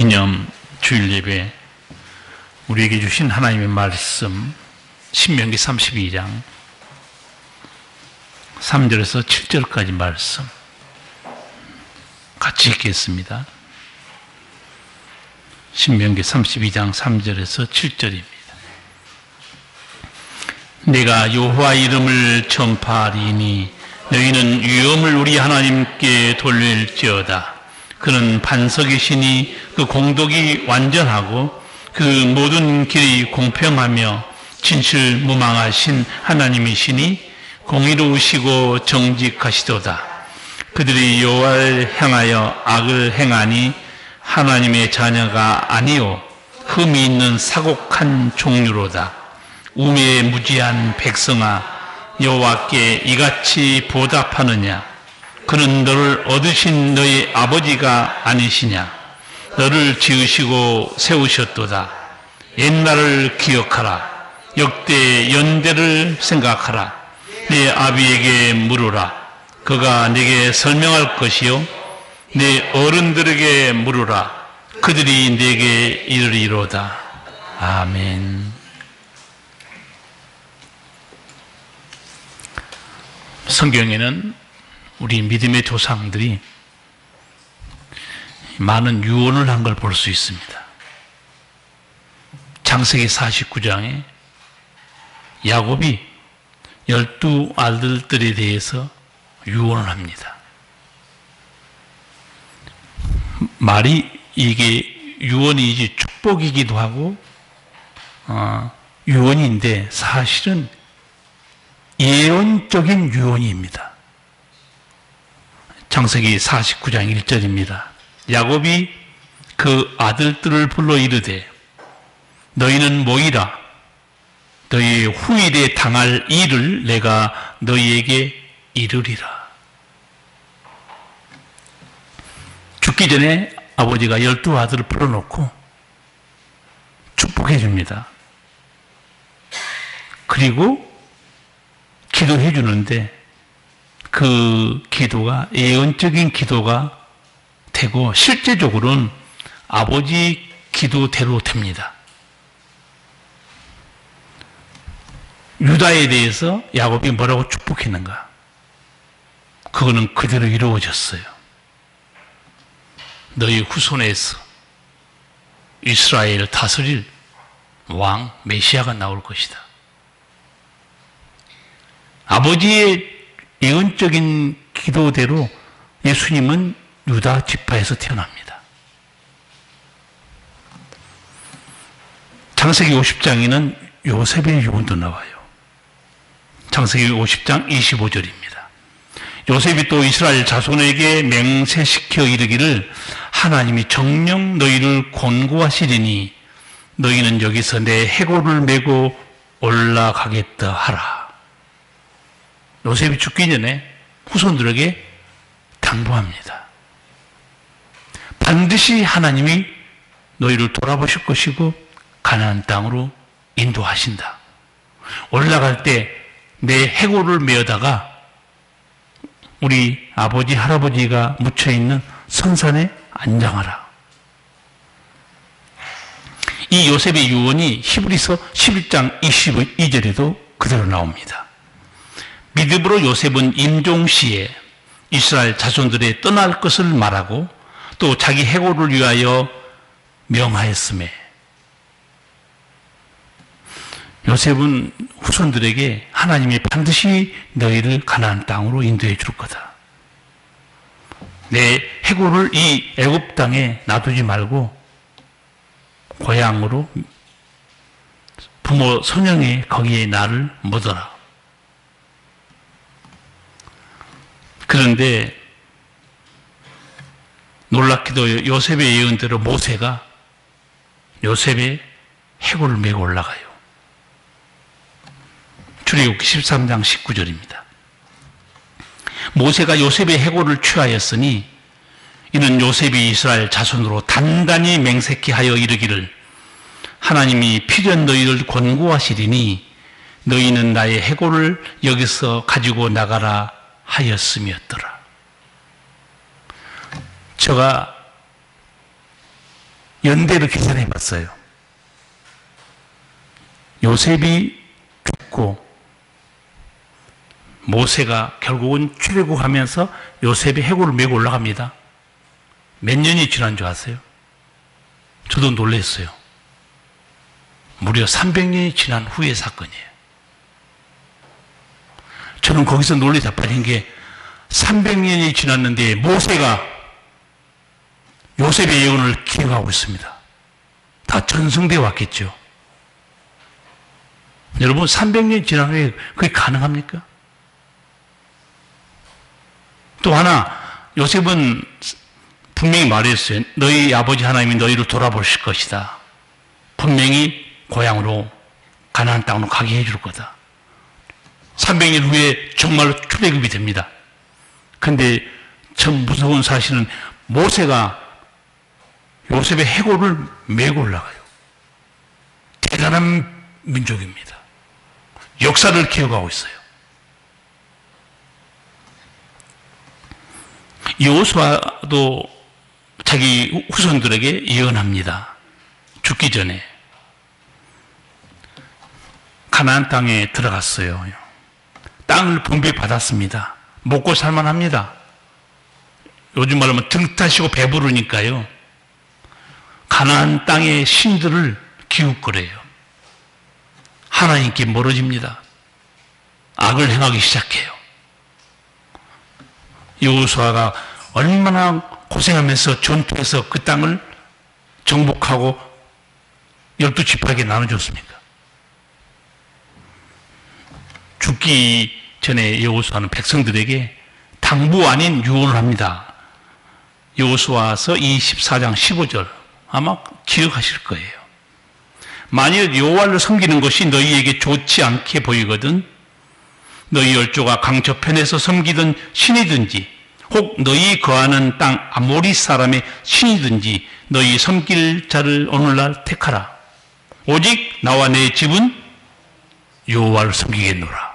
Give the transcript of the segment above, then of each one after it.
기념 주일 예배, 우리에게 주신 하나님의 말씀 신명기 32장 3절에서 7절까지 말씀 같이 읽겠습니다. 신명기 32장 3절에서 7절입니다. 내가 여호와 이름을 전파하리니 너희는 위엄을 우리 하나님께 돌릴지어다. 그는 반석이시니 그 공덕이 완전하고 그 모든 길이 공평하며 진실무망하신 하나님이시니 공의로우시고 정직하시도다. 그들이 여호와를 향하여 악을 행하니 하나님의 자녀가 아니요 흠이 있는 사곡한 종류로다. 우매에 무지한 백성아, 여호와께 이같이 보답하느냐? 그는 너를 얻으신 너희 아버지가 아니시냐? 너를 지으시고 세우셨도다. 옛날을 기억하라. 역대 연대를 생각하라. 내 아비에게 물으라. 그가 네게 설명할 것이요 내 어른들에게 물으라. 그들이 네게 이르리로다. 아멘. 성경에는 우리 믿음의 조상들이 많은 유언을 한 걸 볼 수 있습니다. 창세기 49장에 야곱이 12 아들들에 대해서 유언을 합니다. 말이 이게 유언이지 축복이기도 하고 유언인데 사실은 예언적인 유언입니다. 창세기 49장 1절입니다. 야곱이 그 아들들을 불러 이르되 너희는 모이라. 너희 후일에 당할 일을 내가 너희에게 이르리라. 죽기 전에 아버지가 12 아들을 불러놓고 축복해 줍니다. 그리고 기도해 주는데 그 기도가 예언적인 기도가 되고 실제적으로는 아버지 기도대로 됩니다. 유다에 대해서 야곱이 뭐라고 축복했는가? 그거는 그대로 이루어졌어요. 너희 후손에서 이스라엘을 다스릴 왕 메시아가 나올 것이다. 아버지의 예언적인 기도대로 예수님은 유다 지파에서 태어납니다. 창세기 50장에는 요셉의 유언도 나와요. 창세기 50장 25절입니다. 요셉이 또 이스라엘 자손에게 맹세시켜 이르기를 하나님이 정녕 너희를 권고하시리니 너희는 여기서 내 해골을 메고 올라가겠다 하라. 요셉이 죽기 전에 후손들에게 당부합니다. 반드시 하나님이 너희를 돌아보실 것이고 가나안 땅으로 인도하신다. 올라갈 때 내 해골을 메어다가 우리 아버지 할아버지가 묻혀있는 선산에 안장하라. 이 요셉의 유언이 히브리서 11장 22절에도 그대로 나옵니다. 믿음으로 요셉은 임종시에 이스라엘 자손들의 떠날 것을 말하고 또 자기 해골을 위하여 명하였으며 요셉은 후손들에게 하나님이 반드시 너희를 가나안 땅으로 인도해 줄 거다. 내 해골을 이 애굽 땅에 놔두지 말고 고향으로 부모 성령에 거기에 나를 묻어라. 그런데 놀랍게도 요셉의 예언대로 모세가 요셉의 해골을 메고 올라가요. 출애굽기 13장 19절입니다. 모세가 요셉의 해골을 취하였으니 이는 요셉이 이스라엘 자손으로 단단히 맹세케 하여 이르기를 하나님이 필연 너희를 권고하시리니 너희는 나의 해골을 여기서 가지고 나가라 하였음이었더라. 제가 연대로 계산해 봤어요. 요셉이 죽고 모세가 결국은 출애굽하면서 요셉이 해골을 메고 올라갑니다. 몇 년이 지난 줄 아세요? 저도 놀랐어요. 무려 300년이 지난 후의 사건이에요. 저는 거기서 놀래 자빠진 게 300년이 지났는데 모세가 요셉의 예언을 기억하고 있습니다. 다 전승되어 왔겠죠. 여러분 300년이 지난 후에 그게 가능합니까? 또 하나 요셉은 분명히 말했어요. 너희 아버지 하나님이 너희를 돌아보실 것이다. 분명히 고향으로 가나안 땅으로 가게 해줄 거다. 300년 후에 정말로 출애굽이 됩니다. 그런데 참 무서운 사실은 모세가 요셉의 해골을 메고 올라가요. 대단한 민족입니다. 역사를 기억하고 있어요. 여호수아도 자기 후손들에게 예언합니다. 죽기 전에 가나안 땅에 들어갔어요. 땅을 분배받았습니다. 먹고 살만합니다. 요즘 말로 하면 등 타시고 배부르니까요. 가나안 땅의 신들을 기웃거려요. 하나님께 멀어집니다. 악을 행하기 시작해요. 여호수아가 얼마나 고생하면서 전투해서 그 땅을 정복하고 12지파에게 나눠줬습니까? 죽기 전에 여호수아는 백성들에게 당부 아닌 유언을 합니다. 여호수아서 24장 15절 아마 기억하실 거예요. 만일 여호와를 섬기는 것이 너희에게 좋지 않게 보이거든 너희 열조가 강 저편에서 섬기던 신이든지 혹 너희 거하는 땅 아모리 사람의 신이든지 너희 섬길 자를 오늘날 택하라. 오직 나와 내 집은 여호와를 섬기겠노라.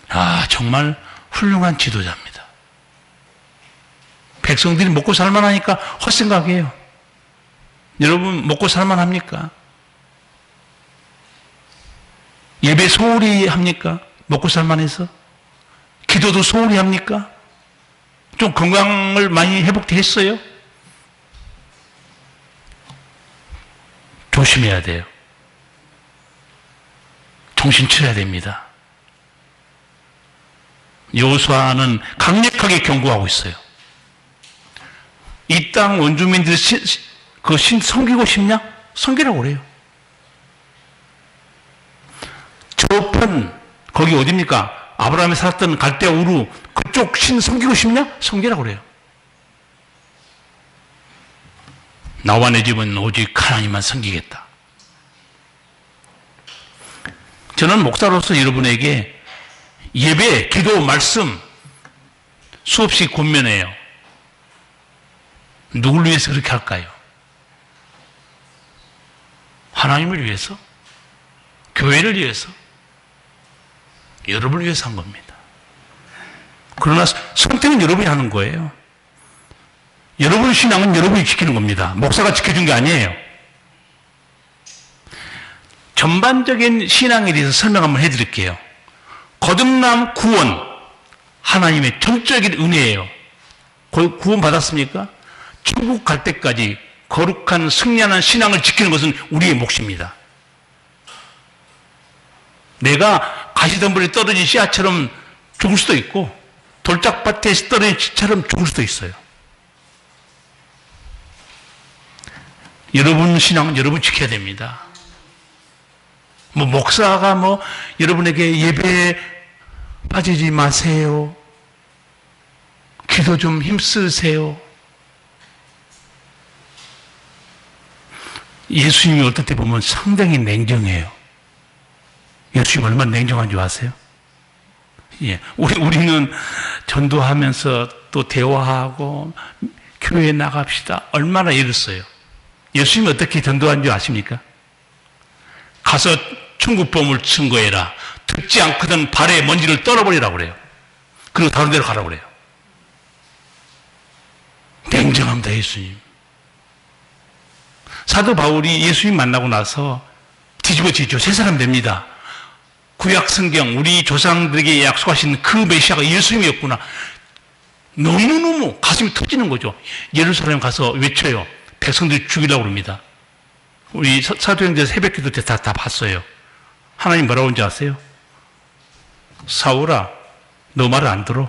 아, 정말 훌륭한 지도자입니다. 백성들이 먹고 살만하니까 헛생각이에요. 여러분 먹고 살만합니까? 예배 소홀히 합니까? 먹고 살만해서? 기도도 소홀히 합니까? 좀 건강을 많이 회복했어요? 조심해야 돼요. 정신 차려야 됩니다. 여호수아는 강력하게 경고하고 있어요. 이 땅 원주민들이 그 신 섬기고 싶냐? 섬기라고 그래요. 저편 거기 어디입니까? 아브라함이 살았던 갈대아 우루 그쪽 신 섬기고 싶냐? 섬기라고 그래요. 나와 내 집은 오직 하나님만 섬기겠다. 저는 목사로서 여러분에게 예배, 기도, 말씀 수없이 권면해요. 누굴 위해서 그렇게 할까요? 하나님을 위해서? 교회를 위해서? 여러분을 위해서 한 겁니다. 그러나 선택은 여러분이 하는 거예요. 여러분의 신앙은 여러분이 지키는 겁니다. 목사가 지켜준 게 아니에요. 전반적인 신앙에 대해서 설명 한번 해드릴게요. 거듭남 구원, 하나님의 전적인 은혜예요. 구원 받았습니까? 천국 갈 때까지 거룩한 승리하는 신앙을 지키는 것은 우리의 몫입니다. 내가 가시덤불에 떨어진 씨앗처럼 죽을 수도 있고 돌짝밭에 떨어진 씨처럼 죽을 수도 있어요. 여러분 신앙은 여러분 지켜야 됩니다. 목사가 여러분에게 예배에 빠지지 마세요. 기도 좀 힘쓰세요. 예수님이 어떨 때 보면 상당히 냉정해요. 예수님 얼마나 냉정한 줄 아세요? 예. 우리는 전도하면서 또 대화하고 교회에 나갑시다. 얼마나 이랬어요. 예수님이 어떻게 전도한 줄 아십니까? 가서 천국보물 증거해라. 듣지 않거든 발에 먼지를 떨어버리라고 그래요. 그리고 다른 데로 가라고 그래요. 냉정합니다, 예수님. 사도 바울이 예수님 만나고 나서 뒤집어지죠. 새 사람 됩니다. 구약 성경, 우리 조상들에게 약속하신 그 메시아가 예수님이었구나. 너무너무 가슴이 터지는 거죠. 예루살렘 가서 외쳐요. 백성들이 죽이려고 그럽니다. 우리 사도행전 새벽기도 때 다 봤어요. 하나님 뭐라고 하는지 아세요? 사울아, 너 말을 안 들어.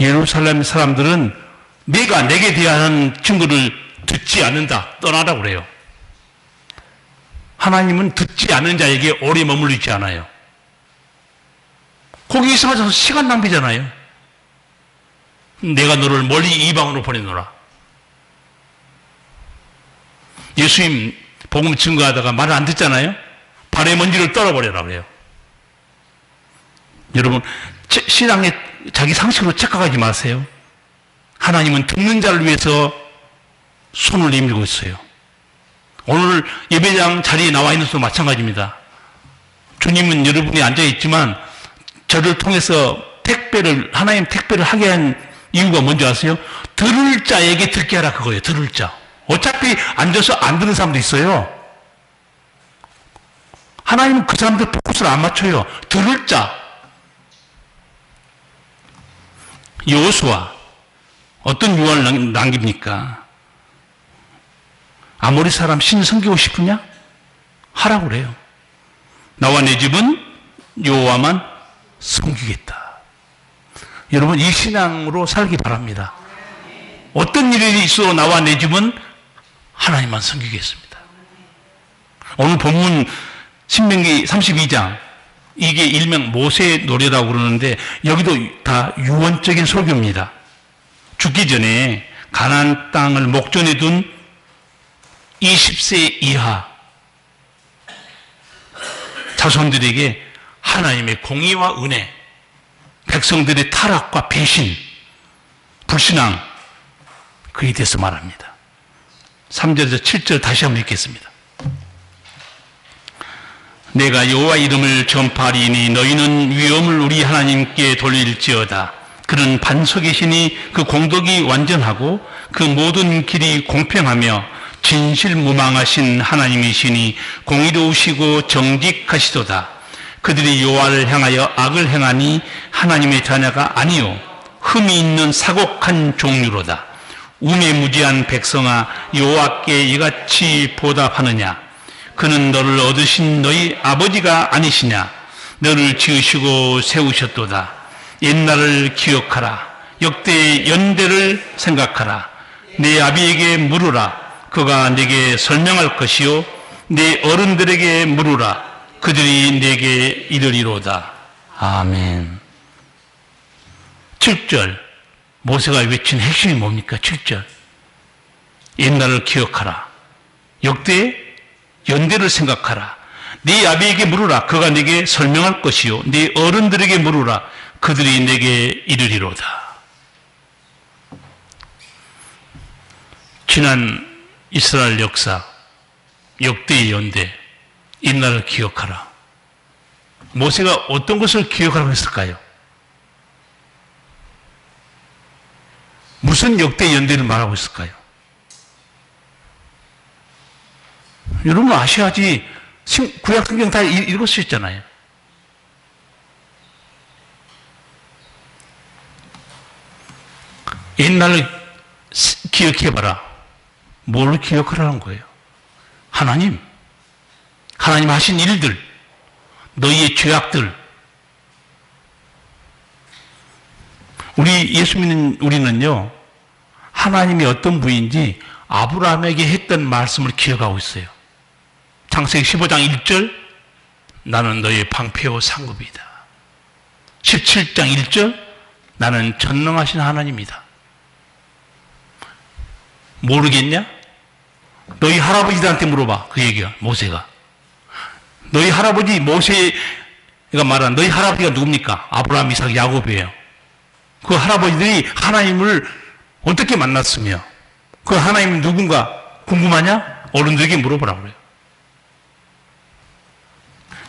예루살렘 사람들은 내가 내게 대한 증거를 듣지 않는다. 떠나라고 그래요. 하나님은 듣지 않는 자에게 오래 머물리지 않아요. 거기 있어서 시간 낭비잖아요. 내가 너를 멀리 이방으로 보내노라. 예수님 복음 증거하다가 말을 안 듣잖아요. 발의 먼지를 떨어버려라 그래요. 여러분, 신앙에 자기 상식으로 착각하지 마세요. 하나님은 듣는 자를 위해서 손을 내밀고 있어요. 오늘 예배장 자리에 나와 있는 것도 마찬가지입니다. 주님은 여러분이 앉아있지만 저를 통해서 하나님 택배를 하게 한 이유가 뭔지 아세요? 들을 자에게 듣게 하라 그거예요. 들을 자. 어차피 앉아서 안 듣는 사람도 있어요. 하나님은 그 사람들 포커스를 안 맞춰요. 들을 자. 여호수아 어떤 유언을 남깁니까? 아모리 사람 신 섬기고 싶으냐? 하라고 그래요. 나와 내 집은 여호와만 섬기겠다. 여러분, 이 신앙으로 살기 바랍니다. 어떤 일이 있어도 나와 내 집은 하나님만 섬기겠습니다. 오늘 본문 신명기 32장, 이게 일명 모세의 노래라고 그러는데 여기도 다 유언적인 설교입니다. 죽기 전에 가나안 땅을 목전에 둔 20세 이하 자손들에게 하나님의 공의와 은혜, 백성들의 타락과 배신, 불신앙, 그에 대해서 말합니다. 3절에서 7절 다시 한번 읽겠습니다. 내가 여호와 이름을 전파하리니 너희는 위엄을 우리 하나님께 돌릴지어다. 그는 반석이시니 그 공덕이 완전하고 그 모든 길이 공평하며 진실무망하신 하나님이시니 공의로우시고 정직하시도다. 그들이 여호와를 향하여 악을 행하니 하나님의 자녀가 아니요 흠이 있는 사곡한 종류로다. 우매무지한 백성아, 여호와께 이같이 보답하느냐? 그는 너를 얻으신 너희 아버지가 아니시냐? 너를 지으시고 세우셨도다. 옛날을 기억하라. 역대의 연대를 생각하라. 내 아비에게 물으라. 그가 내게 설명할 것이요 내 어른들에게 물으라. 그들이 내게 이르리로다. 아멘. 7절 모세가 외친 핵심이 뭡니까? 7절 옛날을 기억하라. 역대의 연대를 생각하라. 네 아비에게 물으라. 그가 내게 설명할 것이요 네 어른들에게 물으라. 그들이 내게 이르리로다. 지난 이스라엘 역사, 역대의 연대, 옛날을 기억하라. 모세가 어떤 것을 기억하라고 했을까요? 무슨 역대 연대를 말하고 있을까요? 여러분 아셔야지. 구약 성경 다 읽었었잖아요. 옛날을 기억해봐라. 뭘 기억하라는 거예요? 하나님 하신 일들, 너희의 죄악들. 예수 믿는 우리는요, 하나님이 어떤 분인지 아브라함에게 했던 말씀을 기억하고 있어요. 창세기 15장 1절, 나는 너의 방패요 상급이다. 17장 1절, 나는 전능하신 하나님이다. 모르겠냐? 너희 할아버지들한테 물어봐. 그 얘기야, 모세가. 너희 할아버지, 모세가 말한 너희 할아버지가 누굽니까? 아브라함, 이삭, 야곱이에요. 그 할아버지들이 하나님을 어떻게 만났으며 그 하나님은 누군가 궁금하냐? 어른들에게 물어보라고 그래요.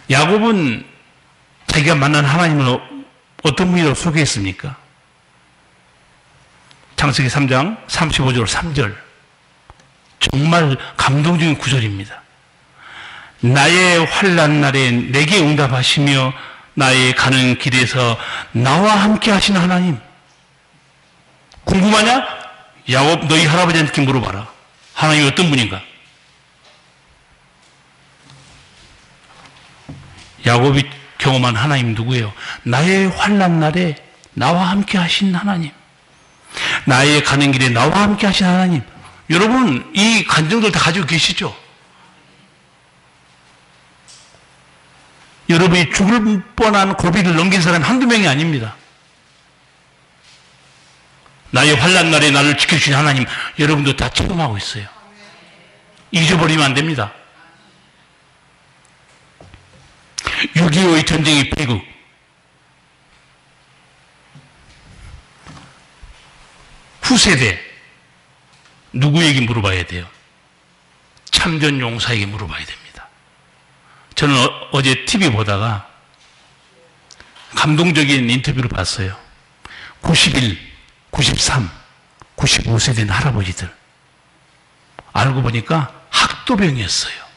야곱은 자기가 만난 하나님을 어떤 분이라고 소개했습니까? 창세기 3장 35절 3절 정말 감동적인 구절입니다. 나의 환난 날에 내게 응답하시며 나의 가는 길에서 나와 함께 하신 하나님. 궁금하냐? 야곱 너희 할아버지한테 물어봐라. 하나님이 어떤 분인가? 야곱이 경험한 하나님 누구예요? 나의 환난 날에 나와 함께 하신 하나님. 나의 가는 길에 나와 함께 하신 하나님. 여러분 이 간증들 다 가지고 계시죠? 여러분이 죽을 뻔한 고비를 넘긴 사람이 한두 명이 아닙니다. 나의 환난 날에 나를 지켜주신 하나님, 여러분도 다 체험하고 있어요. 잊어버리면 안 됩니다. 6.25의 전쟁의 비극. 후세대 누구에게 물어봐야 돼요? 참전 용사에게 물어봐야 됩니다. 저는 어제 TV 보다가 감동적인 인터뷰를 봤어요. 91, 93, 95세 된 할아버지들. 알고 보니까 학도병이었어요.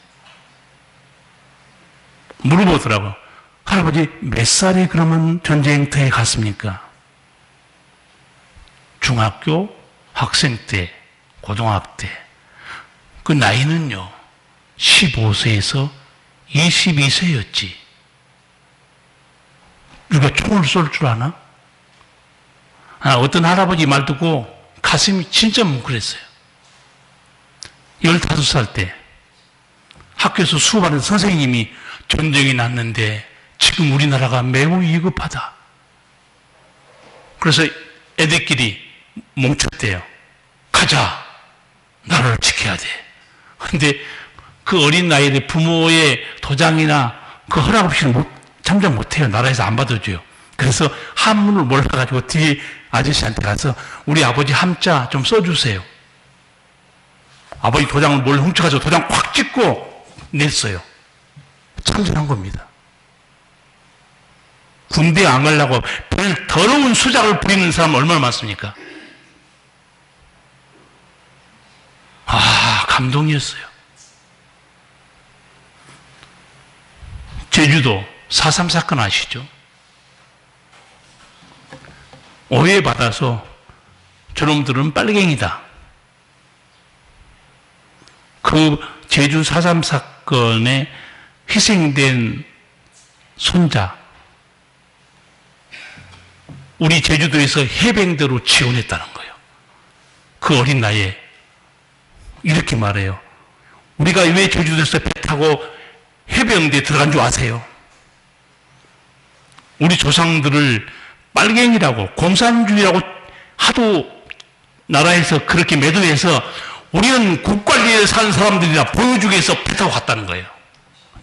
물어보더라고. 할아버지 몇 살에 그러면 전쟁터에 갔습니까? 중학교, 학생 때, 고등학교 때. 그 나이는요, 15세에서 22세였지. 누가 총을 쏠 줄 아나? 어떤 할아버지 말 듣고 가슴이 진짜 뭉클했어요. 15살 때 학교에서 수업하는 선생님이 전쟁이 났는데 지금 우리나라가 매우 위급하다. 그래서 애들끼리 뭉쳤대요. 가자. 나라를 지켜야 돼. 그런데 그 어린 나이에 부모의 도장이나 그 허락 없이는 참전 못해요. 나라에서 안 받아줘요. 그래서 한문을 몰라가지고 뒤에 아저씨한테 가서 우리 아버지 함자 좀 써주세요. 아버지 도장을 몰래 훔쳐가지고 도장 콱 찍고 냈어요. 참전한 겁니다. 군대 안 가려고 별 더러운 수작을 부리는 사람 얼마나 많습니까? 감동이었어요. 제주도 4.3 사건 아시죠? 오해받아서 저놈들은 빨갱이다. 그 제주 4.3 사건에 희생된 손자, 우리 제주도에서 해병대로 지원했다는 거예요. 그 어린 나이에. 이렇게 말해요. 우리가 왜 제주도에서 배 타고 해병대에 들어간 줄 아세요? 우리 조상들을 빨갱이라고 공산주의라고 하도 나라에서 그렇게 매도해서 우리는 국관리에 사는 사람들이라 보여주기 위해서 배 타고 갔다는 거예요.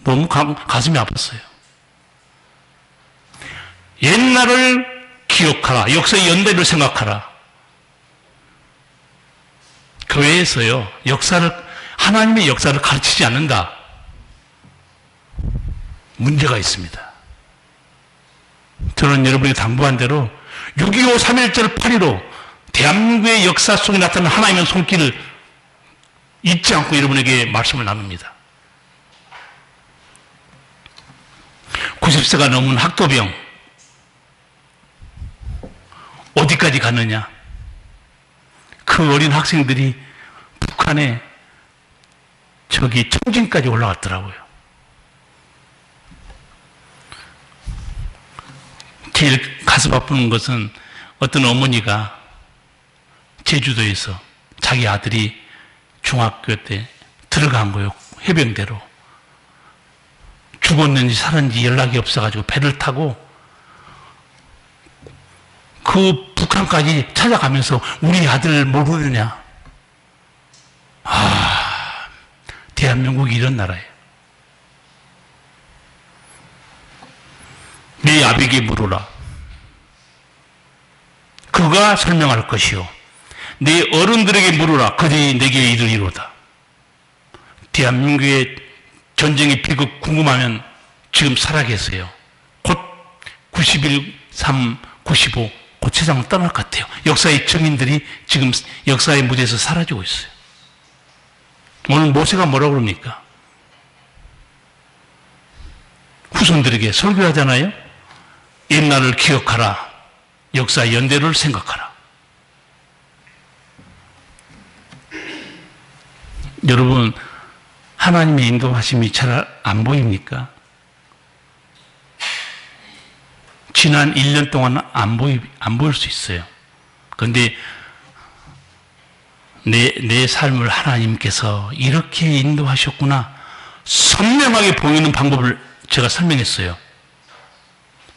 너무 가슴이 아팠어요. 옛날을 기억하라. 역사의 연대를 생각하라. 교회에서요, 하나님의 역사를 가르치지 않는다. 문제가 있습니다. 저는 여러분이 당부한 대로 6.25 3.1절 8.15 대한민국의 역사 속에 나타난 하나님의 손길을 잊지 않고 여러분에게 말씀을 나눕니다. 90세가 넘은 학도병 어디까지 갔느냐? 그 어린 학생들이 북한에 저기 청진까지 올라갔더라고요. 제일 가슴 아픈 것은 어떤 어머니가 제주도에서 자기 아들이 중학교 때 들어간 거예요. 해병대로. 죽었는지 살았는지 연락이 없어가지고 배를 타고 그 북한까지 찾아가면서 우리 아들 모르느냐. 대한민국이 이런 나라예요. 네 아비에게 물으라. 그가 설명할 것이요. 네 어른들에게 물으라. 그들이 내게 이르리로다. 대한민국의 전쟁의 비극 궁금하면 지금 살아계세요. 곧 91, 3, 95 곧 세상을 떠날 것 같아요. 역사의 증인들이 지금 역사의 무대에서 사라지고 있어요. 오늘 모세가 뭐라고 그럽니까? 후손들에게 설교하잖아요. 옛날을 기억하라. 역사 연대를 생각하라. 여러분, 하나님의 인도하심이 잘 안 보입니까? 지난 1년 동안 안 보일 수 있어요. 그런데 내 삶을 하나님께서 이렇게 인도하셨구나. 선명하게 보이는 방법을 제가 설명했어요.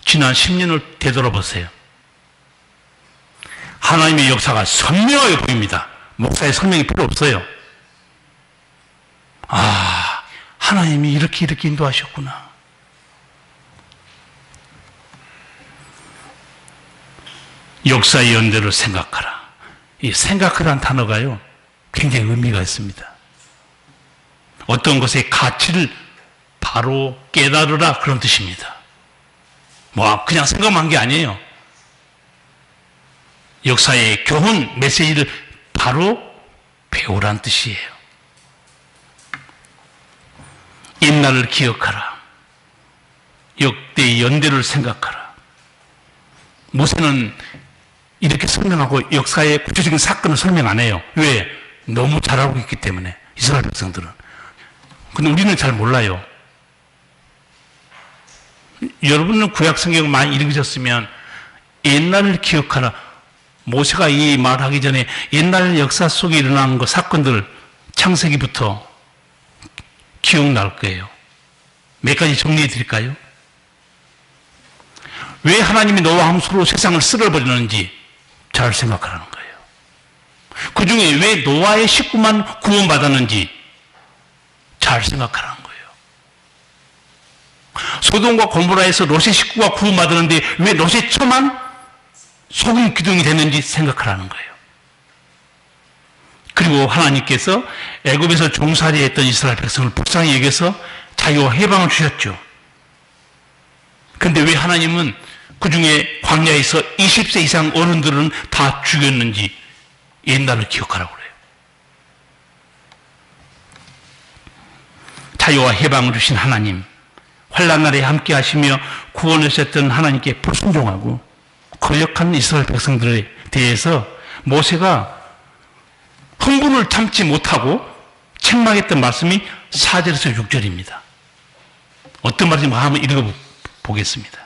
지난 10년을 되돌아보세요. 하나님의 역사가 선명하게 보입니다. 목사의 설명이 필요 없어요. 아, 하나님이 이렇게 인도하셨구나. 역사의 연대를 생각하라. 이 생각하라는 단어가요, 굉장히 의미가 있습니다. 어떤 것의 가치를 바로 깨달으라, 그런 뜻입니다. 뭐 그냥 생각만 한 게 아니에요. 역사의 교훈, 메시지를 바로 배우란 뜻이에요. 옛날을 기억하라. 역대의 연대를 생각하라. 모세는 이렇게 설명하고 역사의 구체적인 사건을 설명 안 해요. 왜? 너무 잘 알고 있기 때문에, 이스라엘 백성들은. 근데 우리는 잘 몰라요. 여러분은 구약 성경을 많이 읽으셨으면 옛날을 기억하라. 모세가 이 말하기 전에 옛날 역사 속에 일어난 그 사건들, 창세기부터 기억날 거예요. 몇 가지 정리해 드릴까요? 왜 하나님이 노아와 함수로 세상을 쓸어버리는지 잘 생각하라는 거예요. 그 중에 왜 노아의 식구만 구원받았는지 잘 생각하라는 거예요. 소돔과 고모라에서 롯의 식구가 구원받았는데 왜 롯의 처만 소금 기둥이 됐는지 생각하라는 거예요. 그리고 하나님께서 애굽에서 종살이 했던 이스라엘 백성을 불쌍히 여겨서 자유와 해방을 주셨죠. 그런데 왜 하나님은 그 중에 광야에서 20세 이상 어른들은 다 죽였는지 옛날을 기억하라고 그래요. 자유와 해방을 주신 하나님, 환난 날에 함께 하시며 구원하셨던 하나님께 불순종하고 거역한 이스라엘 백성들에 대해서 모세가 흥분을 참지 못하고 책망했던 말씀이 4절에서 6절입니다. 어떤 말인지 한번 읽어보겠습니다.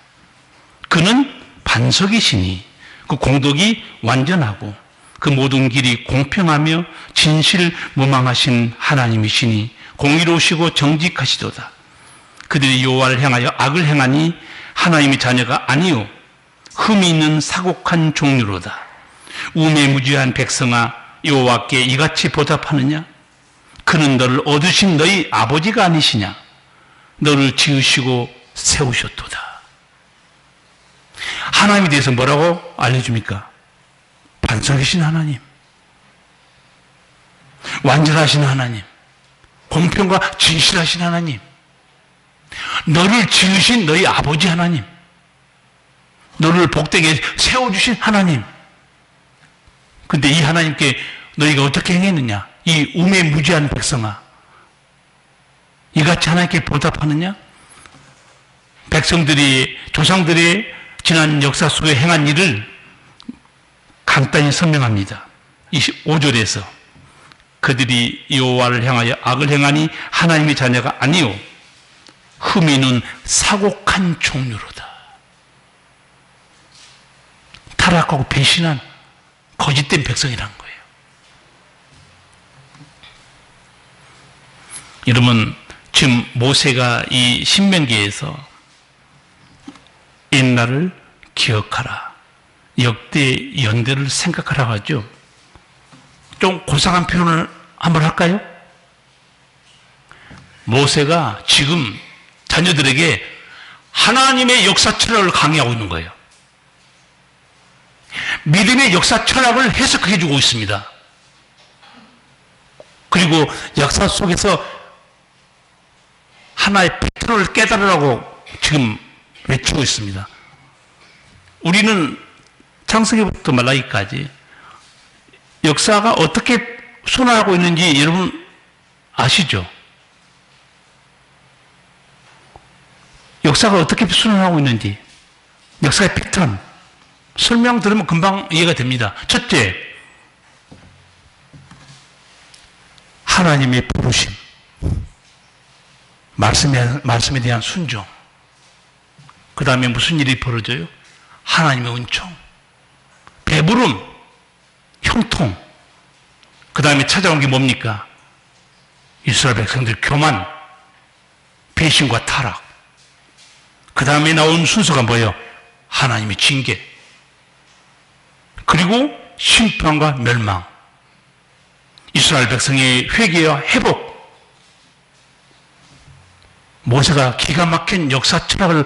그는 반석이시니 그 공덕이 완전하고 그 모든 길이 공평하며 진실무망하신 하나님이시니 공의로우시고 정직하시도다. 그들이 여호와를 향하여 악을 행하니 하나님의 자녀가 아니요 흠이 있는 사곡한 종류로다. 우매무지한 백성아, 여호와께 이같이 보답하느냐? 그는 너를 얻으신 너희 아버지가 아니시냐? 너를 지으시고 세우셨도다. 하나님에 대해서 뭐라고 알려줍니까? 반석이신 하나님, 완전하신 하나님, 공평과 진실하신 하나님, 너를 지으신 너희 아버지 하나님, 너를 복되게 세워주신 하나님. 근데 이 하나님께 너희가 어떻게 행했느냐? 이 우매무지한 백성아, 이같이 하나님께 보답하느냐? 백성들이, 조상들이 지난 역사 속에 행한 일을 간단히 설명합니다. 25절에서 그들이 여호와를 향하여 악을 행하니 하나님의 자녀가 아니요 흠이 있는 사곡한 종류로다. 타락하고 배신한 거짓된 백성이란 거예요. 여러분, 지금 모세가 이 신명기에서 옛날을 기억하라, 역대 연대를 생각하라고 하죠. 좀 고상한 표현을 한번 할까요? 모세가 지금 자녀들에게 하나님의 역사 철학을 강의하고 있는 거예요. 믿음의 역사 철학을 해석해 주고 있습니다. 그리고 역사 속에서 하나의 패턴을 깨달으라고 지금 외치고 있습니다. 우리는 창세기부터 말라기까지 역사가 어떻게 순환하고 있는지 여러분 아시죠? 역사가 어떻게 순환하고 있는지, 역사의 패턴, 설명 들으면 금방 이해가 됩니다. 첫째, 하나님의 부르심, 말씀에 대한 순종. 그 다음에 무슨 일이 벌어져요? 하나님의 은총, 배부름, 형통. 그 다음에 찾아온 게 뭡니까? 이스라엘 백성들 교만, 배신과 타락. 그 다음에 나온 순서가 뭐예요? 하나님의 징계. 그리고 심판과 멸망. 이스라엘 백성의 회개와 회복. 모세가 기가 막힌 역사 철학을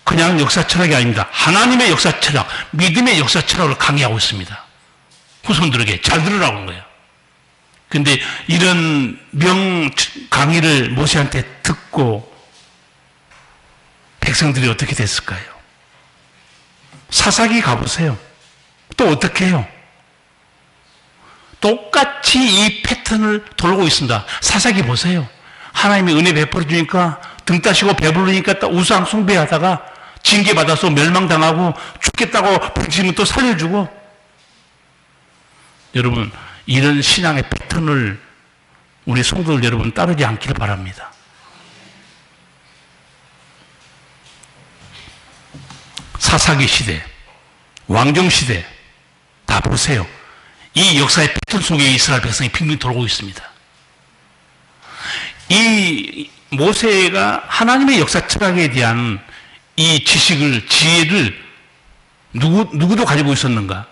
그냥 역사 철학이 아닙니다. 하나님의 역사 철학, 믿음의 역사 철학을 강의하고 있습니다. 후손들에게 잘 들으라고 하는 거예요. 근데 이런 강의를 모세한테 듣고 백성들이 어떻게 됐을까요? 사사기 가보세요. 또 어떻게 해요? 똑같이 이 패턴을 돌고 있습니다. 사사기 보세요. 하나님이 은혜 베풀어 주니까 등 따시고 배부르니까 또 우상 숭배하다가 징계받아서 멸망당하고 죽겠다고 부르시면 또 살려주고. 여러분, 이런 신앙의 패턴을 우리 성도들 여러분 따르지 않기를 바랍니다. 사사기 시대, 왕정 시대 다 보세요. 이 역사의 패턴 속에 이스라엘 백성이 빙빙 돌고 있습니다. 이 모세가 하나님의 역사 철학에 대한 이 지식을, 지혜를 누구도 가지고 있었는가?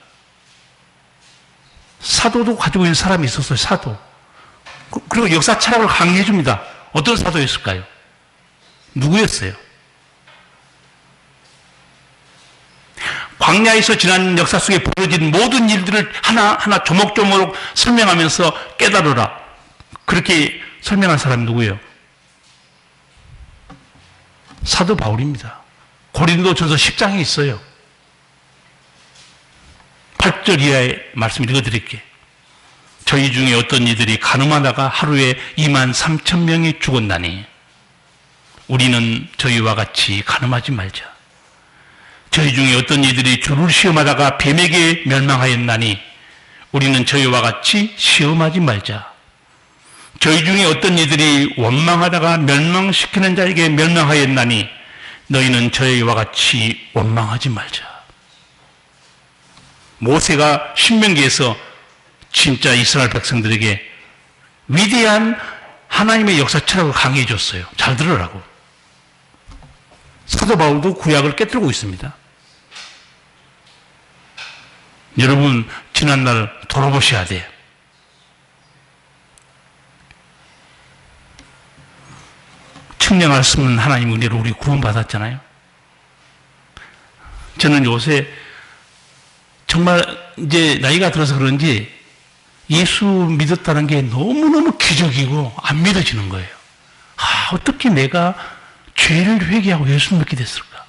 사도도 가지고 있는 사람이 있었어요. 사도. 그리고 역사 철학을 강의해 줍니다. 어떤 사도였을까요? 누구였어요? 광야에서 지난 역사 속에 벌어진 모든 일들을 하나하나 조목조목 설명하면서 깨달으라. 그렇게 설명한 사람이 누구예요? 사도 바울입니다. 고린도전서 10장에 있어요. 8절 이하의 말씀 읽어드릴게요. 저희 중에 어떤 이들이 가늠하다가 하루에 23,000명이 죽었나니 우리는 저희와 같이 가늠하지 말자. 저희 중에 어떤 이들이 주를 시험하다가 뱀에게 멸망하였나니 우리는 저희와 같이 시험하지 말자. 저희 중에 어떤 이들이 원망하다가 멸망시키는 자에게 멸망하였나니 너희는 저희와 같이 원망하지 말자. 모세가 신명기에서 진짜 이스라엘 백성들에게 위대한 하나님의 역사 철학을 강의해 줬어요. 잘 들으라고. 사도 바울도 구약을 깨뜨리고 있습니다. 여러분, 지난날 돌아보셔야 돼요. 측량할 수 없는 하나님 은혜로 우리 구원받았잖아요. 저는 요새 정말 이제 나이가 들어서 그런지 예수 믿었다는 게 너무너무 기적이고 안 믿어지는 거예요. 어떻게 내가 죄를 회개하고 예수 믿게 됐을까?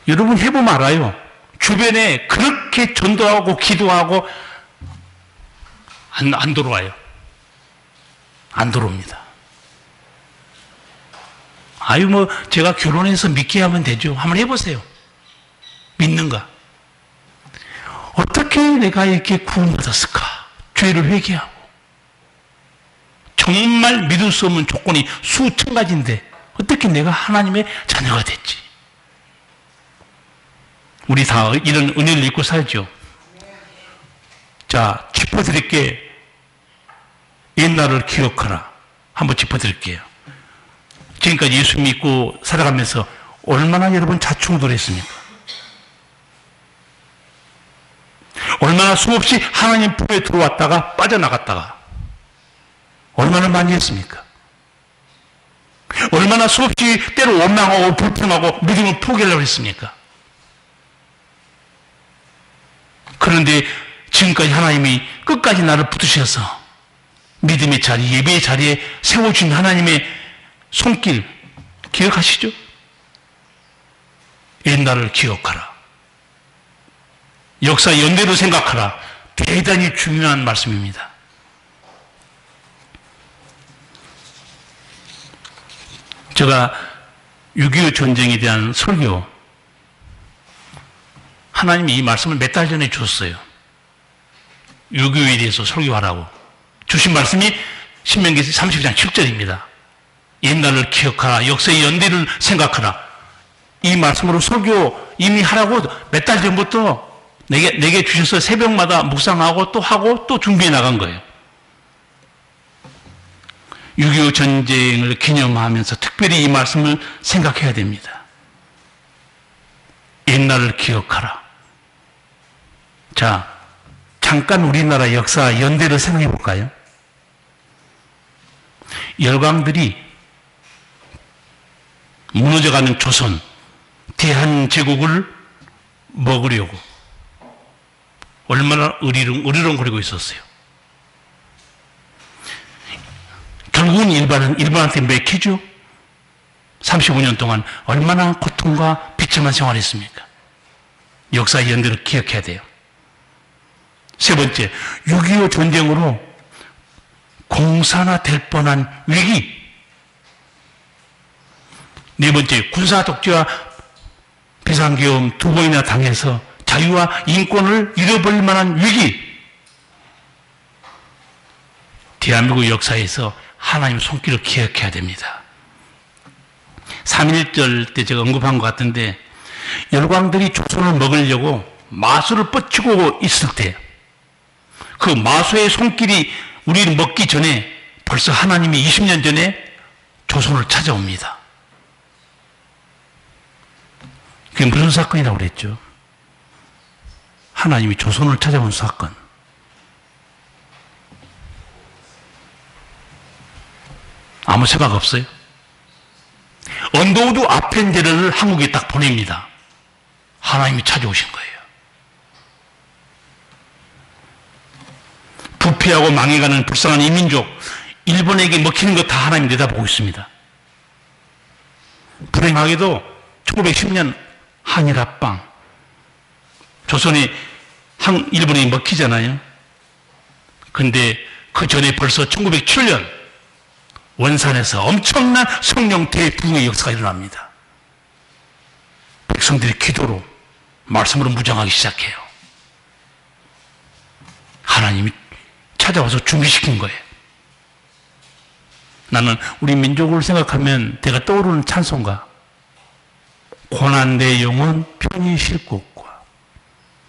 여러분 해보면 알아요. 주변에 그렇게 전도하고 기도하고 안 들어와요. 안 들어옵니다. 제가 결혼해서 믿게 하면 되죠. 한번 해보세요. 믿는가? 어떻게 내가 이렇게 구원받았을까? 죄를 회개하고. 정말 믿을 수 없는 조건이 수천 가지인데 어떻게 내가 하나님의 자녀가 됐지? 우리 다 이런 은혜를 입고 살죠. 자, 짚어드릴게. 옛날을 기억하라. 한번 짚어드릴게요. 지금까지 예수 믿고 살아가면서 얼마나 여러분 자충우돌 했습니까? 얼마나 수없이 하나님 품에 들어왔다가 빠져나갔다가 얼마나 많이 했습니까? 얼마나 수없이 때로 원망하고 불평하고 믿음을 포기하려고 했습니까? 그런데 지금까지 하나님이 끝까지 나를 붙드셔서 믿음의 자리, 예배의 자리에 세워주신 하나님의 손길 기억하시죠? 옛날을 기억하라. 역사 연대로 생각하라. 대단히 중요한 말씀입니다. 제가 6.25 전쟁에 대한 설교, 하나님이 이 말씀을 몇 달 전에 주셨어요. 6.25에 대해서 설교하라고. 주신 말씀이 신명기 30장 7절입니다. 옛날을 기억하라. 역사의 연대를 생각하라. 이 말씀으로 설교 이미 하라고 몇 달 전부터 내게 주셔서 새벽마다 묵상하고 또 하고 또 준비해 나간 거예요. 6.25 전쟁을 기념하면서 특별히 이 말씀을 생각해야 됩니다. 옛날을 기억하라. 자, 잠깐 우리나라 역사 연대를 생각해 볼까요? 열강들이 무너져가는 조선, 대한제국을 먹으려고 얼마나 으리렁거리고 있었어요. 결국은 일반한테 맥히죠. 35년 동안 얼마나 고통과 비참한 생활을 했습니까? 역사의 연대를 기억해야 돼요. 세 번째, 6.25 전쟁으로 공산화될 뻔한 위기. 네 번째, 군사 독재와 비상계엄 두 번이나 당해서 자유와 인권을 잃어버릴 만한 위기. 대한민국 역사에서 하나님 손길을 기억해야 됩니다. 3.1절 때 제가 언급한 것 같은데, 열광들이 조선을 먹으려고 마수를 뻗치고 있을 때, 그 마수의 손길이 우리를 먹기 전에 벌써 하나님이 20년 전에 조선을 찾아옵니다. 그게 무슨 사건이라고 그랬죠? 하나님이 조선을 찾아온 사건. 아무 생각 없어요? 언더우드 아펜제를 한국에 딱 보냅니다. 하나님이 찾아오신 거예요. 부패하고 망해가는 불쌍한 이민족, 일본에게 먹히는 것 다 하나님이 내다보고 있습니다. 불행하게도 1910년 한일합방, 조선이 일본에 먹히잖아요. 근데 그 전에 벌써 1907년 원산에서 엄청난 성령 대부흥의 역사가 일어납니다. 백성들이 기도로, 말씀으로 무장하기 시작해요. 하나님이 찾아와서 준비시킨 거예요. 나는 우리 민족을 생각하면 내가 떠오르는 찬송가, 고난 내 영혼 편히 쉴 곳과,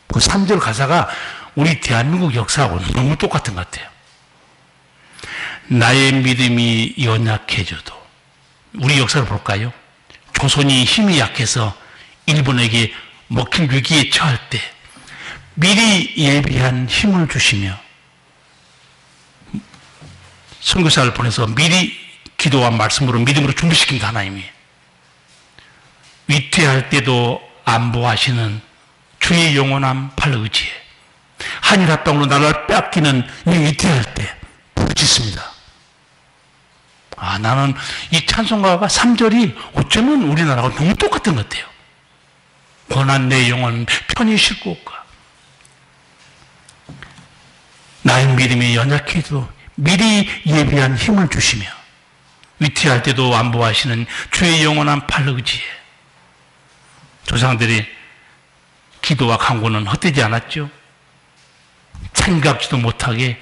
그 3절 가사가 우리 대한민국 역사하고 너무 똑같은 것 같아요. 나의 믿음이 연약해져도, 우리 역사를 볼까요? 조선이 힘이 약해서 일본에게 먹힐 위기에 처할 때 미리 예비한 힘을 주시며 선교사를 보내서 미리 기도와 말씀으로 믿음으로 준비시킵니다. 하나님이 위태할 때도 안보하시는 주의 영원한 팔 의지에 한일합방으로 나라를 빼앗기는 이 위태할 때 부르짖습니다. 나는 이 찬송가가 3절이 어쩌면 우리나라가 너무 똑같은 것 같아요. 고난 내 영혼 편히 쉴 곳과, 나의 믿음이 연약해도 미리 예비한 힘을 주시며 위태할 때도 안보하시는 주의 영원한 팔 의지에. 조상들이 기도와 간구는 헛되지 않았죠. 생각지도 못하게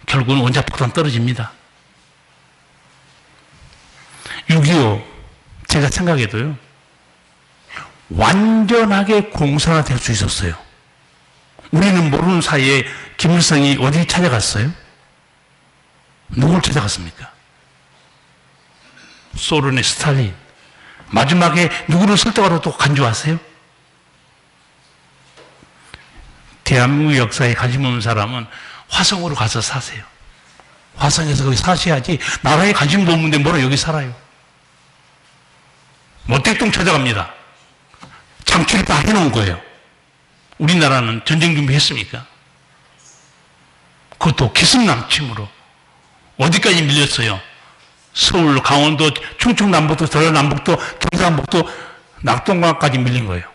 결국은 원자폭탄 떨어집니다. 6.25 제가 생각해도요, 완전하게 공산화될 수 있었어요. 우리는 모르는 사이에 김일성이 어디 찾아갔어요? 누굴 찾아갔습니까? 소련의 스탈린. 마지막에 누구를 설득하러 또 간주하세요? 대한민국 역사에 관심 없는 사람은 화성으로 가서 사세요. 화성에서 거기 사셔야지, 나라에 관심도 없는데 뭐라 여기 살아요? 모택동 찾아갑니다. 장치를 다 해놓은 거예요. 우리나라는 전쟁 준비했습니까? 그것도 기습남침으로. 어디까지 밀렸어요? 서울, 강원도, 충청남북도, 전라남북도, 경상북도, 낙동강까지 밀린 거예요.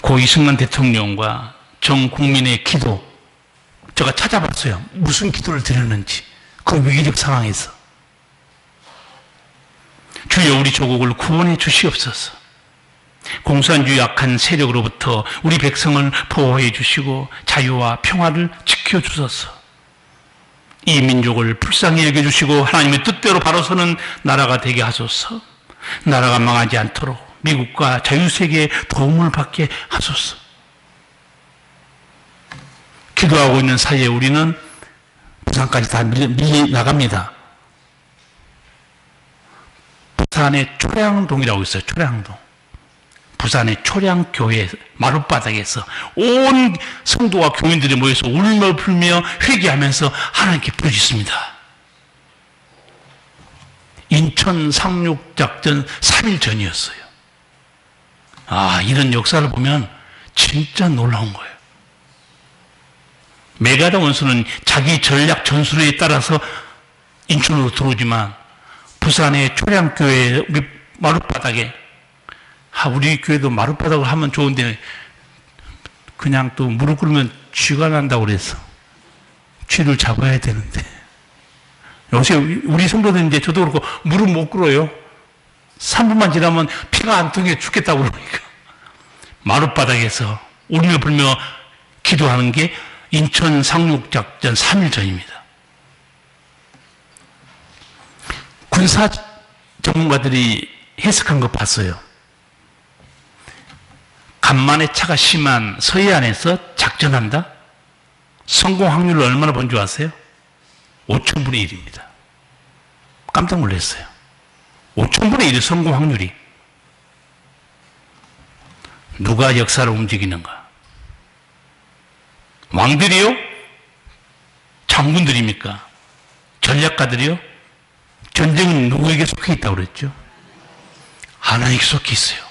고 이승만 대통령과 전 국민의 기도, 제가 찾아봤어요. 무슨 기도를 드렸는지. 그 위기적 상황에서. 주여 우리 조국을 구원해 주시옵소서. 공산주의 악한 세력으로부터 우리 백성을 보호해 주시고 자유와 평화를 지켜주소서. 이 민족을 불쌍히 여겨주시고 하나님의 뜻대로 바로 서는 나라가 되게 하소서. 나라가 망하지 않도록 미국과 자유세계의 도움을 받게 하소서. 기도하고 있는 사이에 우리는 부산까지 다 밀려나갑니다. 부산의 초량동이라고 있어요. 초량동. 부산의 초량교회 마룻바닥에서 온 성도와 교인들이 모여서 울며 불며 회개하면서 하나님께 부르짖습니다. 인천 상륙작전 3일 전이었어요. 이런 역사를 보면 진짜 놀라운 거예요. 메가다 원수는 자기 전략 전술에 따라서 인천으로 들어오지만 부산의 초량교회 마룻바닥에 우리 교회도 마룻바닥을 하면 좋은데 그냥 또 무릎 꿇으면 쥐가 난다고 그래서 쥐를 잡아야 되는데 요새 우리 성도들 이제 저도 그렇고 무릎 못 꿇어요. 3분만 지나면 피가 안 통해 죽겠다고 그러니까 마룻바닥에서 울며 불며 기도하는 게 인천 상륙작전 3일 전입니다. 군사 전문가들이 해석한 거 봤어요. 간만에 차가 심한 서해안에서 작전한다? 성공 확률을 얼마나 본 줄 아세요? 5,000분의 1입니다. 깜짝 놀랐어요. 5,000분의 1의 성공 확률이. 누가 역사를 움직이는가? 왕들이요? 장군들입니까? 전략가들이요? 전쟁은 누구에게 속해 있다고 그랬죠? 하나님께 속해 있어요.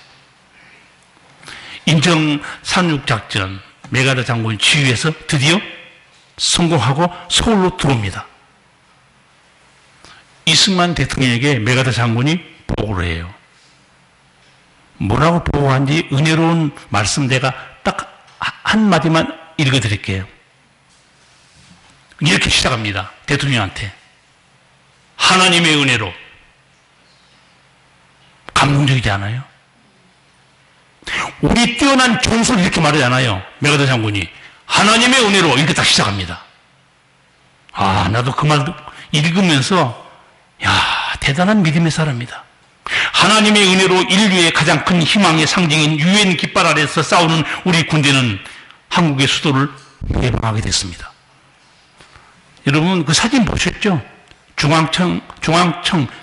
인천 상륙작전 메가다 장군 지휘에서 드디어 성공하고 서울로 들어옵니다. 이승만 대통령에게 메가다 장군이 보고를 해요. 뭐라고 보고한지 은혜로운 말씀 내가 딱 한마디만 읽어드릴게요. 이렇게 시작합니다. 대통령한테. 하나님의 은혜로. 감동적이지 않아요? 우리 뛰어난 전술 이렇게 말하지 않아요. 메가다 장군이. 하나님의 은혜로 이렇게 딱 시작합니다. 나도 그 말 읽으면서 대단한 믿음의 사람이다. 하나님의 은혜로 인류의 가장 큰 희망의 상징인 유엔 깃발 아래서 싸우는 우리 군대는 한국의 수도를 해방하게 됐습니다. 여러분 그 사진 보셨죠? 중앙청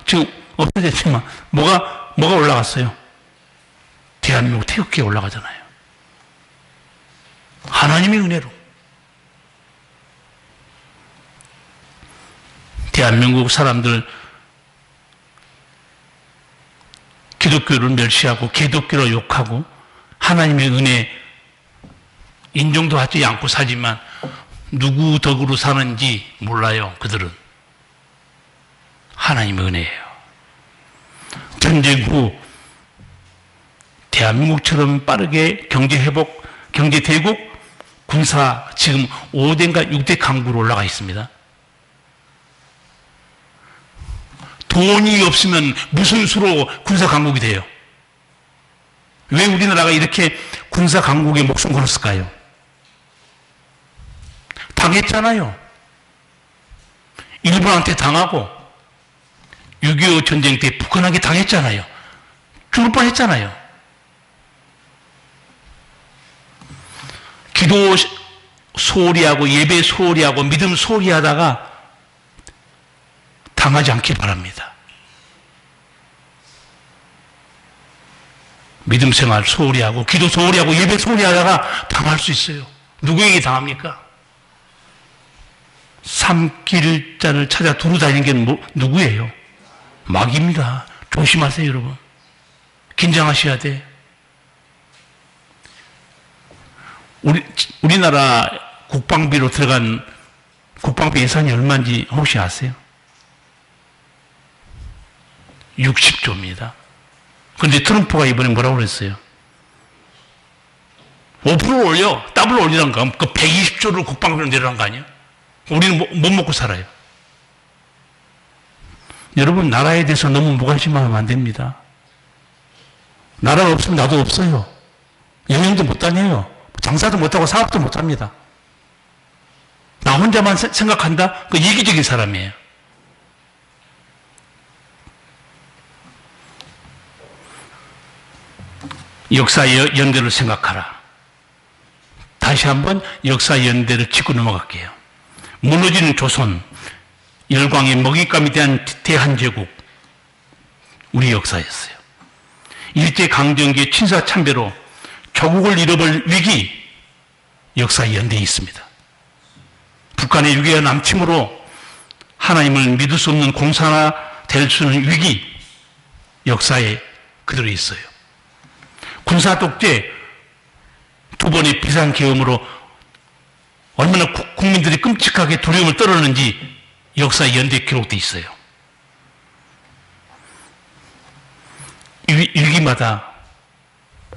지금 없어졌지만 뭐가 올라갔어요? 대한민국 태극기에 올라가잖아요. 하나님의 은혜로. 대한민국 사람들 기독교를 멸시하고 기독교를 욕하고 하나님의 은혜 인정도 하지 않고 살지만 누구 덕으로 사는지 몰라요. 그들은. 하나님의 은혜예요. 전쟁 후 대한민국처럼 빠르게 경제회복, 경제대국, 군사 지금 5대인가 6대 강국으로 올라가 있습니다. 돈이 없으면 무슨 수로 군사 강국이 돼요? 왜 우리나라가 이렇게 군사 강국에 목숨 걸었을까요? 당했잖아요. 일본한테 당하고 6.25 전쟁 때 북한에게 당했잖아요. 죽을 뻔했잖아요. 기도 소홀히 하고 예배 소홀히 하고 믿음 소홀히 하다가 당하지 않길 바랍니다. 믿음 생활 소홀히 하고 기도 소홀히 하고 예배 소홀히 하다가 당할 수 있어요. 누구에게 당합니까? 삼킬자를 찾아 두루 다니는 게 누구예요? 마귀입니다. 조심하세요, 여러분. 긴장하셔야 돼. 우리나라 국방비로 들어간 국방비 예산이 얼마인지 혹시 아세요? 60조입니다. 그런데 트럼프가 이번에 뭐라고 그랬어요? 5% 올려. 더블 올리라는 거. 그 120조를 국방비로 내라는 거 아니에요? 우리는 못 먹고 살아요. 여러분, 나라에 대해서 너무 무관심하면 안 됩니다. 나라가 없으면 나도 없어요. 여행도 못 다녀요. 장사도 못하고 사업도 못합니다. 나 혼자만 생각한다? 그 이기적인 사람이에요. 역사의 연대를 생각하라. 다시 한번 역사의 연대를 짚고 넘어갈게요. 무너지는 조선, 열광의 먹잇감이 대한 대한제국, 우리 역사였어요. 일제강점기의 친사참배로 조국을 잃어버릴 위기, 역사의 연대에 있습니다. 북한의 유괴와 남침으로 하나님을 믿을 수 없는 공산화 될 수 있는 위기, 역사에 그대로 있어요. 군사독재, 두 번의 비상계엄으로 얼마나 국민들이 끔찍하게 두려움을 떨었는지 역사의 연대에 기록되어 있어요. 위기마다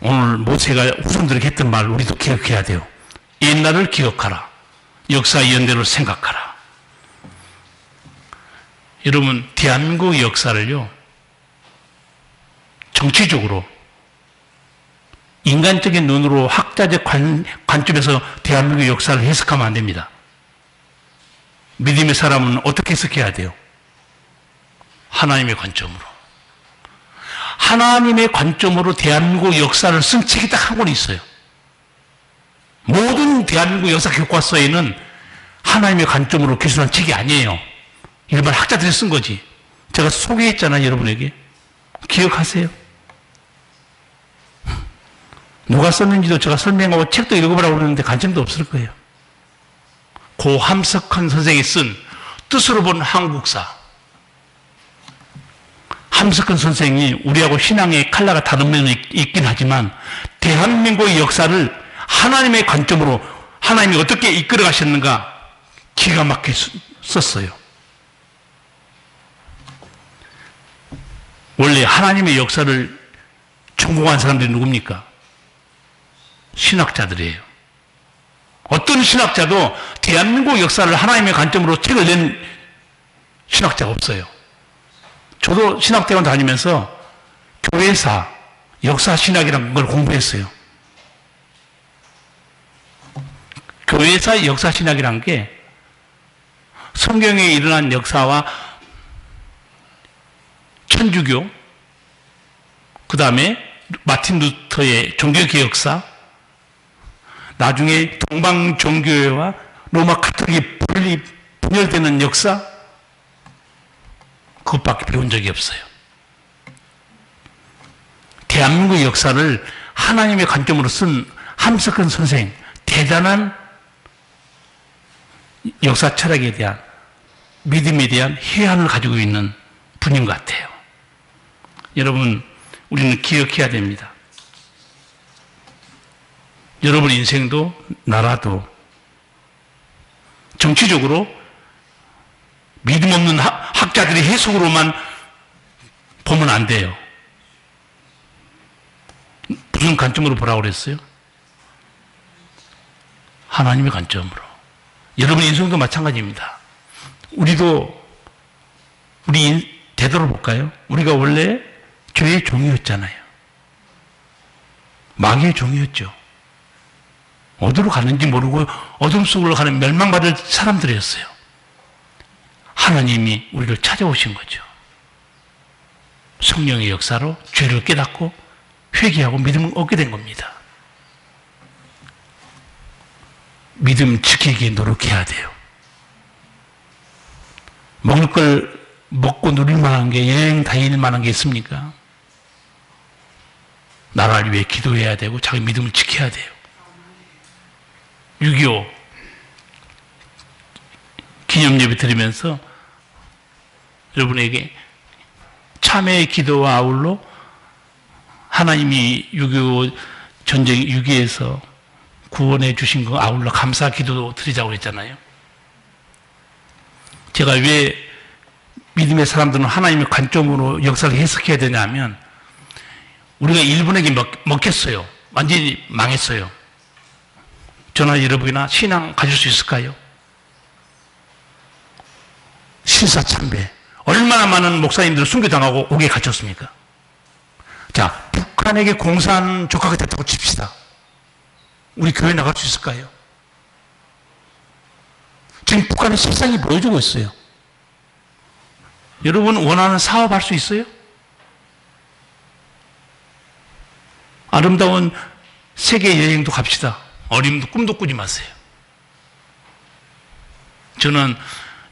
오늘 모세가 후손들에게 했던 말 우리도 기억해야 돼요. 옛날을 기억하라. 역사의 연대를 생각하라. 여러분, 대한민국의 역사를요, 정치적으로 인간적인 눈으로 학자적 관점에서 대한민국의 역사를 해석하면 안 됩니다. 믿음의 사람은 어떻게 해석해야 돼요? 하나님의 관점으로. 하나님의 관점으로 대한민국 역사를 쓴 책이 딱 한 권 있어요. 모든 대한민국 역사 교과서에는 하나님의 관점으로 기술한 책이 아니에요. 일반 학자들이 쓴 거지. 제가 소개했잖아요, 여러분에게. 기억하세요? 누가 썼는지도 제가 설명하고 책도 읽어보라고 그러는데 관심도 없을 거예요. 고 함석헌 선생이 쓴 뜻으로 본 한국사. 함석헌 선생이 우리하고 신앙의 칼라가 다른 면이 있긴 하지만 대한민국의 역사를 하나님의 관점으로 하나님이 어떻게 이끌어 가셨는가 기가 막히게 썼어요. 원래 하나님의 역사를 전공한 사람들이 누굽니까? 신학자들이에요. 어떤 신학자도 대한민국 역사를 하나님의 관점으로 책을 낸 신학자가 없어요. 저도 신학대원 다니면서 교회사, 역사신학이라는 걸 공부했어요. 교회사 역사신학이라는 게 성경에 일어난 역사와 천주교, 그 다음에 마틴 루터의 종교개혁사, 나중에 동방종교회와 로마 가톨릭이 분열되는 역사, 그것밖에 배운 적이 없어요. 대한민국 역사를 하나님의 관점으로 쓴 함석헌 선생, 대단한 역사 철학에 대한, 믿음에 대한 해안을 가지고 있는 분인 것 같아요. 여러분, 우리는 기억해야 됩니다. 여러분 인생도 나라도 정치적으로 믿음 없는 학자들의 해석으로만 보면 안 돼요. 무슨 관점으로 보라고 그랬어요? 하나님의 관점으로. 여러분 인생도 마찬가지입니다. 우리 되돌아볼까요? 우리가 원래 죄의 종이었잖아요. 마귀의 종이었죠. 어디로 가는지 모르고 어둠 속으로 가는 멸망받을 사람들이었어요. 하나님이 우리를 찾아오신 거죠. 성령의 역사로 죄를 깨닫고 회개하고 믿음을 얻게 된 겁니다. 믿음 지키기에 노력해야 돼요. 먹을 걸 먹고 누릴 만한 게, 여행 다닐 만한 게 있습니까? 나라를 위해 기도해야 되고 자기 믿음을 지켜야 돼요. 6.25 기념예배 드리면서 여러분에게 참회의 기도와 아울러 하나님이 6.25 전쟁 6.25에서 구원해 주신 거 아울러 감사 기도 드리자고 했잖아요. 제가 왜 믿음의 사람들은 하나님의 관점으로 역사를 해석해야 되냐면, 우리가 일본에게 먹혔어요. 완전히 망했어요. 저나 여러분이나 신앙 가질 수 있을까요? 신사참배. 얼마나 많은 목사님들 순교당하고 옥에 갇혔습니까? 자, 북한에게 공산 조카가 됐다고 칩시다. 우리 교회 나갈 수 있을까요? 지금 북한의 실상이 보여주고 있어요. 여러분 원하는 사업할 수 있어요? 아름다운 세계 여행도 갑시다. 어림도 꿈도 꾸지 마세요. 저는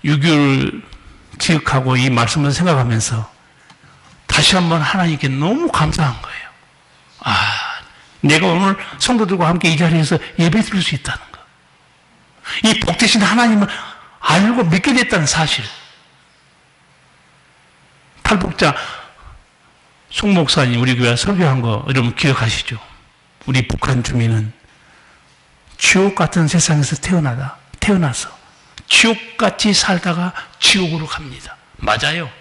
6.25를 기억하고 이 말씀을 생각하면서 다시 한번 하나님께 너무 감사한 거예요. 내가 오늘 성도들과 함께 이 자리에서 예배 드릴 수 있다는 거. 이 복되신 하나님을 알고 믿게 됐다는 사실. 탈북자 송 목사님 우리 교회 설교한 거 여러분 기억하시죠? 우리 북한 주민은 지옥 같은 세상에서 태어나서 지옥같이 살다가 지옥으로 갑니다. 맞아요.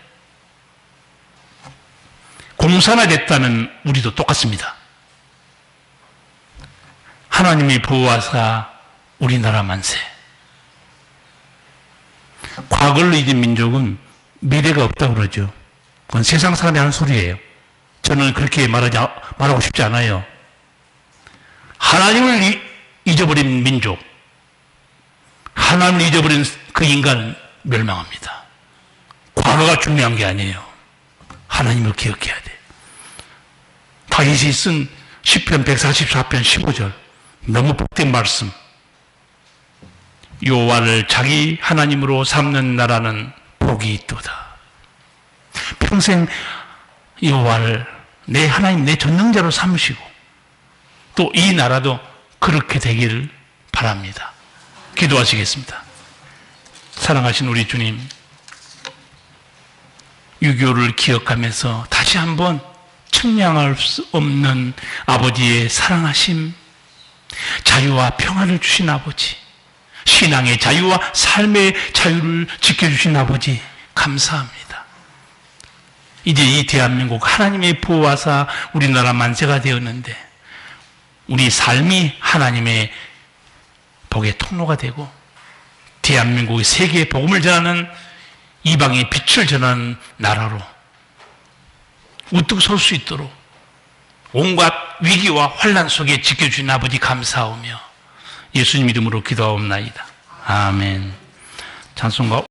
공산화됐다는 우리도 똑같습니다. 하나님이 보호하사 우리나라 만세. 과거를 잊은 민족은 미래가 없다고 그러죠. 그건 세상 사람이 하는 소리예요. 저는 그렇게 말하고 싶지 않아요. 하나님을 잊어버린 민족, 하나님을 잊어버린 그 인간은 멸망합니다. 과거가 중요한 게 아니에요. 하나님을 기억해야 돼. 다윗이 쓴 시편 144편 15절 너무 복된 말씀. 여호와를 자기 하나님으로 삼는 나라는 복이 있도다. 평생 여호와를 내 하나님, 내 전능자로 삼으시고 또 이 나라도 그렇게 되기를 바랍니다. 기도하시겠습니다. 사랑하신 우리 주님, 6.25를 기억하면서 다시 한번 측량할 수 없는 아버지의 사랑하심, 자유와 평화를 주신 아버지, 신앙의 자유와 삶의 자유를 지켜주신 아버지 감사합니다. 이제 이 대한민국 하나님의 보호하사 우리나라 만세가 되었는데 우리 삶이 하나님의 복의 통로가 되고 대한민국이 세계에 복음을 전하는 이방의 빛을 전하는 나라로 우뚝 설 수 있도록 온갖 위기와 환난 속에 지켜주신 아버지 감사하오며 예수님 이름으로 기도하옵나이다. 아멘. 찬송가